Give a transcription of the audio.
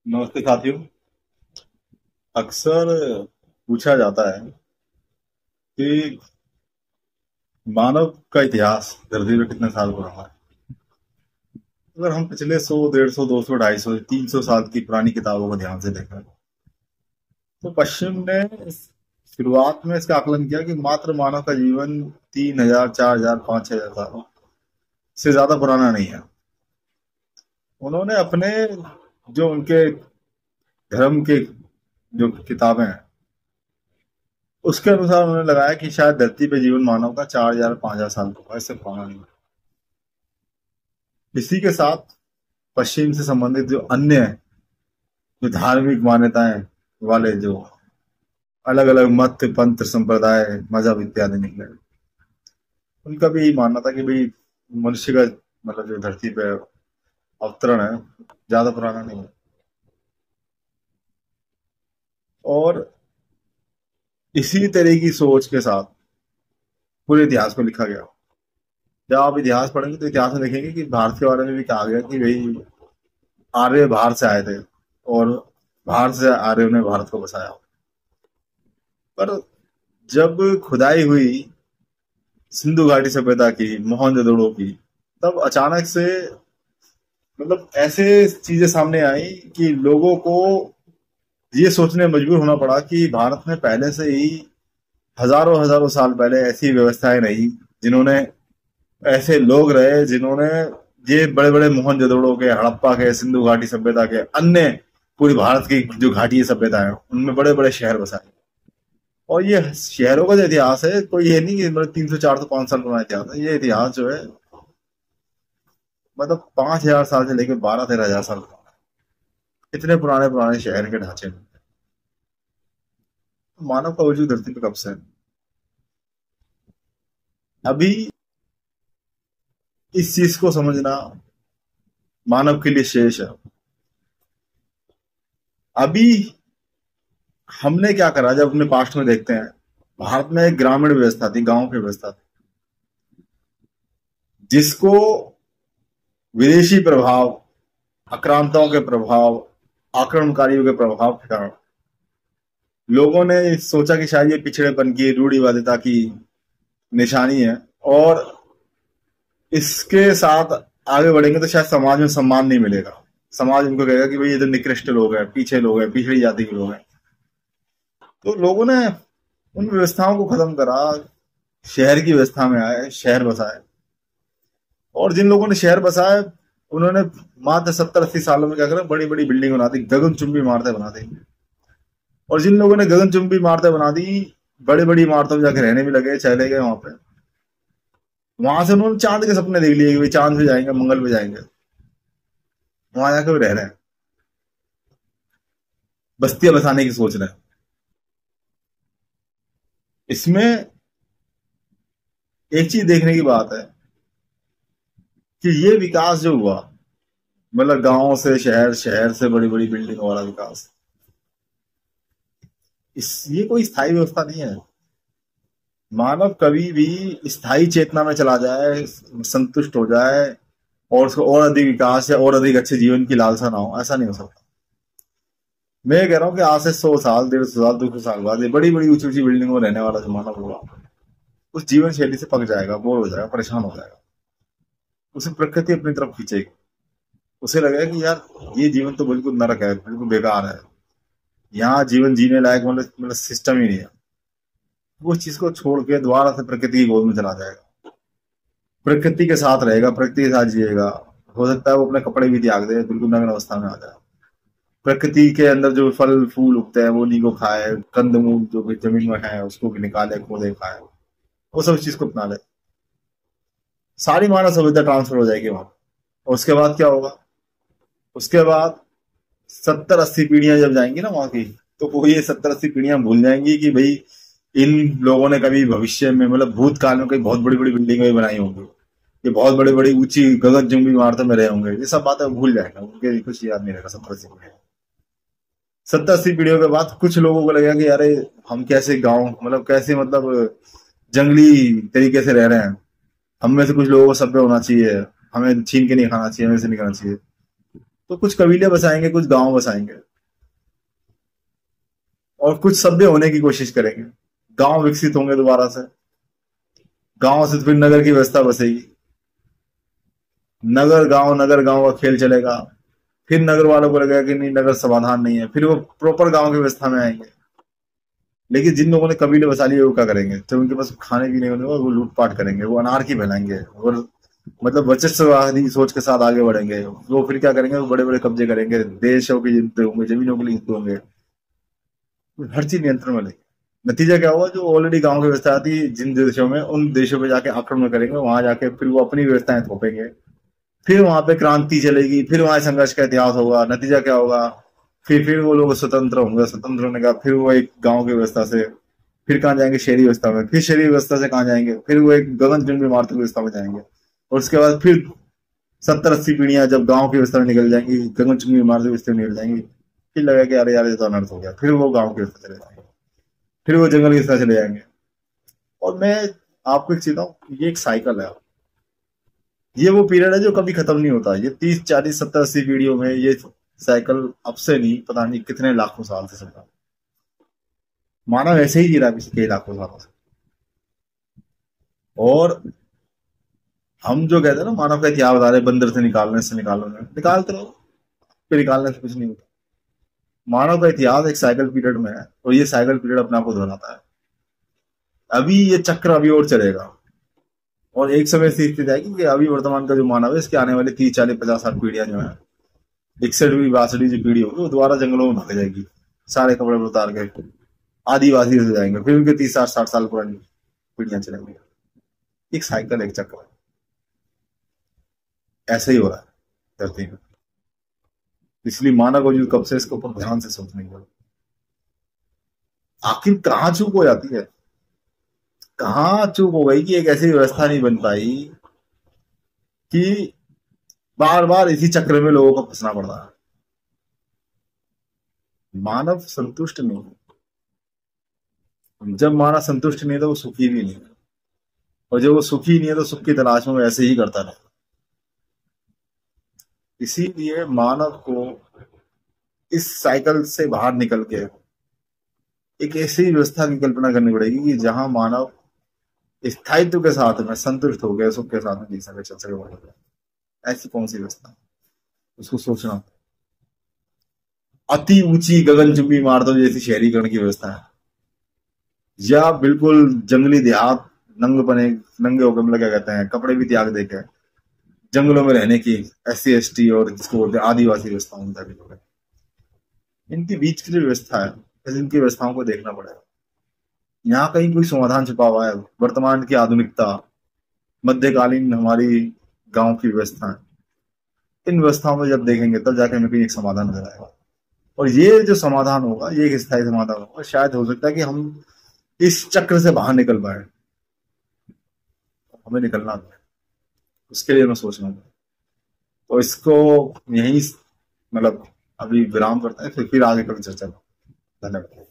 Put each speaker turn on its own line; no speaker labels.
नमस्ते साथियों। अक्सर पूछा जाता है कि मानव का इतिहास धरती पर कितने साल पुराना है। अगर हम पिछले 100, 150, 200, 250, 300 साल की पुरानी किताबों को ध्यान से देखें तो पश्चिम ने शुरुआत में इसका आकलन किया कि मात्र मानव का जीवन 3,000, 4,000, 5,000 साल से ज्यादा पुराना नहीं है। उन्होंने अपने जो उनके धर्म के जो किताबें हैं उसके अनुसार उन्होंने लगाया कि शायद धरती पे जीवन मानव का 4,000, 5,000 साल का होगा, इससे पुराना नहीं। इसी के साथ पश्चिम से संबंधित जो अन्य जो धार्मिक मान्यताएं वाले जो अलग अलग मत, पंथ, संप्रदाय, मजहब इत्यादि निकले, उनका भी यही मानना था कि भाई मनुष्य का मतलब जो धरती पे अवतरण है ज्यादा पुराना नहीं है। और इसी तरह की सोच के साथ पूरे इतिहास को लिखा गया। जब आप इतिहास पढ़ेंगे तो इतिहास में देखेंगे कि भारत के बारे में भी कहा गया कि भाई आर्य बाहर से आए थे और बाहर से आर्यों ने भारत को बसाया। पर जब खुदाई हुई सिंधु घाटी सभ्यता की, मोहनजोदड़ो की, तब अचानक से मतलब ऐसे चीजें सामने आई कि लोगों को ये सोचने मजबूर होना पड़ा कि भारत में पहले से ही हजारों हजारों साल पहले ऐसी व्यवस्थाएं रही, जिन्होंने ऐसे लोग रहे जिन्होंने ये बड़े बड़े मोहनजोदड़ो के, हड़प्पा के, सिंधु घाटी सभ्यता के, अन्य पूरी भारत की जो घाटी सभ्यता है उनमें बड़े बड़े शहर बसाए। और ये शहरों का जो इतिहास है कोई ये नहीं कि मतलब 300, 400, 500 साल पुराना इतिहास है। ये इतिहास जो है मतलब 5,000 साल से लेकर 12-13 हजार साल पुराना है। इतने पुराने पुराने शहर के ढांचे में मानव का वजूद धरती पे कब से है? अभी इस चीज को समझना मानव के लिए शेष है। अभी हमने क्या करा, जब अपने पास्ट में देखते हैं, भारत में एक ग्रामीण व्यवस्था थी, गांव की व्यवस्था थी, जिसको विदेशी प्रभाव, आक्रांताओं के प्रभाव, आक्रमणकारियों के प्रभाव के कारण लोगों ने सोचा कि शायद ये पिछड़ेपन की, रूढ़िवादिता की निशानी है और इसके साथ आगे बढ़ेंगे तो शायद समाज में सम्मान नहीं मिलेगा। समाज उनको कहेगा कि भाई ये तो निकृष्ट लोग हैं, पीछे लोग हैं, पिछड़ी जाति के लोग हैं। तो लोगों ने उन व्यवस्थाओं को खत्म करा, शहर की व्यवस्था में आए, शहर बसाए। और जिन लोगों ने शहर बसाए उन्होंने मात्र 70-80 सालों में क्या करा, बड़ी बड़ी बिल्डिंग बना दी, गगनचुंबी इमारतें बना दी। और जिन लोगों ने गगनचुंबी इमारतें बना दी, बड़ी बड़ी इमारतों में जाकर रहने भी लगे, चले गए वहां पे। वहां से उन्होंने चांद के सपने देख लिए कि भाई चांद पे जाएंगे, मंगल पे जाएंगे। वहां जाकर वो रह रहे हैं, बस्तियां बसाने की सोच रहे हैं। इसमें एक चीज देखने की बात है कि ये विकास जो हुआ, मतलब गांव से शहर, शहर से बड़ी बड़ी बिल्डिंगों वाला विकास, ये कोई स्थायी व्यवस्था नहीं है। मानव कभी भी स्थायी चेतना में चला जाए, संतुष्ट हो जाए और उसको और अधिक विकास या और अधिक अच्छे जीवन की लालसा ना हो, ऐसा नहीं हो सकता। मैं ये कह रहा हूँ कि आज से 100 साल, 150 साल, 200 साल बाद ये बड़ी बड़ी ऊंची ऊंची बिल्डिंगों में रहने वाला जो मानव होगा, उस जीवन शैली से पक जाएगा, बोर हो जाएगा, परेशान हो जाएगा। उसे प्रकृति अपनी तरफ खींचेगी। उसे लगेगा कि यार ये जीवन तो बिल्कुल नरक है, बिल्कुल बेकार है, यहाँ जीवन जीने लायक मतलब सिस्टम ही नहीं है। वो उस चीज को छोड़ के दोबारा से प्रकृति की गोद में चला जाएगा, प्रकृति के साथ रहेगा, प्रकृति के साथ जिएगा। हो सकता है वो अपने कपड़े भी त्याग दे, बिल्कुल नग्न अवस्था में आ जाए। प्रकृति के अंदर जो फल फूल उगते हैं वो उन्हीं को खाए, कंदमूल जो भी जमीन में है उसको भी निकाले, खोदे, खाए, वो सब चीज को अपना ले। सारी मानव सभ्यता ट्रांसफर हो जाएगी वहां। और उसके बाद क्या होगा? उसके बाद 70-80 पीढ़ियां जब जाएंगी ना वहां की, तो वो ये 70-80 पीढ़ियां भूल जाएंगी कि भाई इन लोगों ने कभी भविष्य में, मतलब भूतकाल में, कई बहुत बड़ी बड़ी बिल्डिंगें बनाई होंगी, ये बहुत बड़े बड़ी ऊंची गगनचुंबी इमारतों में रहे होंगे। ये सब बातें भूल जाएंगे, उनके कुछ याद नहीं रहेगा। 70-80 पीढ़ियां, 70-80 पीढ़ियों के बाद कुछ लोगों को लगेगा कि अरे हम कैसे गांव, मतलब कैसे, मतलब जंगली तरीके से रह रहे हैं, हम में से कुछ लोगों को सभ्य होना चाहिए, हमें छीन के नहीं खाना चाहिए, हमें से नहीं खाना चाहिए। तो कुछ कबीले बसाएंगे, कुछ गांव बसाएंगे, और कुछ सभ्य होने की कोशिश करेंगे। गांव विकसित होंगे दोबारा से, गांव से फिर नगर की व्यवस्था बसेगी, नगर गांव का खेल चलेगा। फिर नगर वालों को लगेगा कि नहीं, नगर समाधान नहीं है, फिर वो प्रॉपर गांव की व्यवस्था में आएंगे। लेकिन जिन लोगों ने कबीले बसा लिए वो क्या करेंगे, जब उनके पास खाने पीने को नहीं होगा, वो लूटपाट करेंगे, वो अनारकी फैलाएंगे, और मतलब वर्चस्ववादी सोच के साथ आगे बढ़ेंगे। वो फिर क्या करेंगे, वो बड़े बड़े कब्जे करेंगे, देशों के युद्ध होंगे, जमीनों के लिए युद्ध होंगे, हर चीज नियंत्रण में लेंगे। नतीजा क्या होगा, जो ऑलरेडी गांव की व्यवस्था थी जिन देशों में, उन देशों पे जाके आक्रमण करेंगे, वहां जाके फिर वो अपनी व्यवस्थाएं थोपेंगे, फिर वहां पे क्रांति चलेगी, फिर वहां संघर्ष का इतिहास होगा। नतीजा क्या होगा, फिर वो लोग स्वतंत्र होंगे, स्वतंत्र होने का फिर वो एक गांव की व्यवस्था से फिर कहाँ जाएंगे, शहरी व्यवस्था में, फिर शहरी व्यवस्था से कहाँ जाएंगे, फिर वो एक गगनचुंबी इमारत की व्यवस्था में जाएंगे। और उसके बाद फिर 70-80 पीढ़ियां जब गांव की व्यवस्था में निकल जाएंगी, गगनचुंबी इमारत की व्यवस्था में निकल जाएंगी, फिर लगेगा कि अरे यार ये तो अनर्थ हो गया, फिर वो गांव की व्यवस्था चले जाएंगे, फिर वो जंगल की व्यवस्था चले जाएंगे। और मैं आपको एक चीज बताऊं, ये एक साइकिल है, ये वो पीरियड है जो कभी खत्म नहीं होता। ये 30-40-70-80 पीढ़ियों में ये साइकिल अब से नहीं, पता नहीं कितने लाखों साल से चल रहा है। मानव ऐसे ही जी रहा है पिछले कई लाखों सालों से। और हम जो कहते हैं ना, मानव का इतिहास बता रहे, बंदर से निकालने, निकालते रहो, फिर निकालने से कुछ नहीं होता। मानव का इतिहास एक साइकिल पीरियड में है, और ये साइकिल पीरियड अपने आप को दोहराता है। अभी ये चक्र अभी और चलेगा, और एक समय ऐसी स्थिति आएगी कि अभी वर्तमान का जो मानव है, इसके आने वाले 30-40-50-60 पीढ़ियां जो है, 61वीं 62वीं जो पीढ़ी होगी, वो दोबारा जंगलों में भाग जाएगी, सारे कपड़े उतार के आदिवासी हो जाएंगे, फिर उनके 30-60 साल पुरानी पीढ़ियां चलेंगी। एक साइकिल, एक चक्र है। ऐसा ही हो रहा है धरती में। इसलिए मानव को जो कब से इसके ऊपर ध्यान से सोचने की जरूरत। आखिर कहाँ चूक हो जाती है, कहाँ चूक हो गई कि एक ऐसी व्यवस्था नहीं बन पाई कि बार बार इसी चक्र में लोगों को फंसना पड़ रहा है। मानव संतुष्ट नहीं है। जब मानव संतुष्ट नहीं है तो वो सुखी भी नहीं है, और जब वो सुखी नहीं है तो सुख की तलाश में ऐसे ही करता रहता। इसीलिए मानव को इस साइकिल से बाहर निकल के एक ऐसी व्यवस्था की कल्पना करनी पड़ेगी कि जहां मानव स्थायित्व के साथ में संतुष्ट हो गया, सुख के साथ में जी सके, चल सके, बढ़ सके। ऐसी कौन सी व्यवस्था, उसको सोचना। अति ऊंची गगनचुंबी इमारतों जैसी शहरीकरण की व्यवस्था है, या बिल्कुल जंगली देहात, नंगे होकर, मतलब क्या कहते हैं, कपड़े भी त्याग देके जंगलों में रहने की SC ST और जिसको बोलते हैं आदिवासी व्यवस्था, इनके बीच की जो व्यवस्था है, इनकी व्यवस्थाओं को देखना पड़ेगा। यहाँ कहीं कोई समाधान छुपा हुआ है। वर्तमान की आधुनिकता, मध्यकालीन हमारी गांव की व्यवस्था, इन व्यवस्थाओं में जब देखेंगे तब जाके हमें कहीं एक समाधान नजर आएगा। और ये जो समाधान होगा, ये एक स्थायी समाधान होगा। शायद हो सकता है कि हम इस चक्र से बाहर निकल पाए। हमें निकलना है, उसके लिए हमें सोचना है। तो इसको यही मतलब अभी विराम करते हैं, फिर आगे कभी चर्चा। धन्यवाद।